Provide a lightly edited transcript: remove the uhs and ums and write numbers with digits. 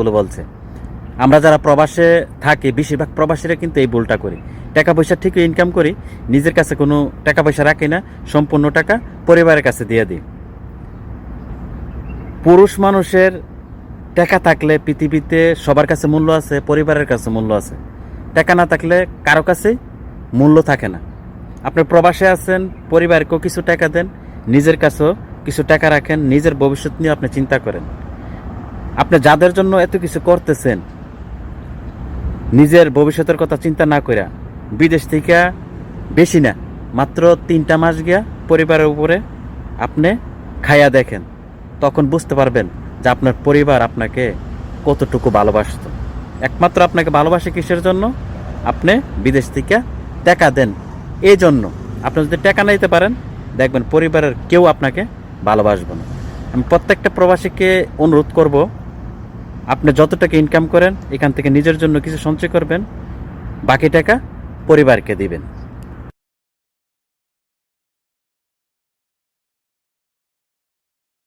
বলে বলছে। আমরা যারা প্রবাসে থাকি বেশিরভাগ প্রবাসীরা কিন্তু এই ভুলটা করি। টাকা পয়সা ঠিকই ইনকাম করি, নিজের কাছে কোনো টাকা পয়সা রাখি না, সম্পূর্ণ টাকা পরিবারের কাছে দিয়ে দিই। পুরুষ মানুষের টাকা থাকলে পৃথিবীতে সবার কাছে মূল্য আছে, পরিবারের কাছে মূল্য আছে। টাকা না থাকলে কারো কাছেই মূল্য থাকে না। আপনি প্রবাসে আছেন, পরিবারকেও কিছু টাকা দেন, নিজের কাছেও কিছু টাকা রাখেন, নিজের ভবিষ্যৎ নিয়ে আপনি চিন্তা করেন। আপনি যাদের জন্য এত কিছু করতেছেন, নিজের ভবিষ্যতের কথা চিন্তা না কইরা বিদেশ থেকে বেশি না, মাত্র 3টা মাস গিয়া পরিবারের উপরে আপনি খাইয়া দেখেন, তখন বুঝতে পারবেন যে আপনার পরিবার আপনাকে কতটুকু ভালোবাসত। একমাত্র আপনাকে ভালোবাসে কিসের জন্য? আপনি বিদেশ থেকে টাকা দেন এই জন্য। আপনি যদি টাকা না দিতে পারেন, দেখবেন পরিবারের কেউ আপনাকে ভালোবাসবে না। আমি প্রত্যেকটা প্রবাসীকে অনুরোধ করব, আপনি যত টাকা ইনকাম করেন এখান থেকে নিজের জন্য কিছু সঞ্চয় করবেন, বাকি টাকা পরিবারকে দিবেন।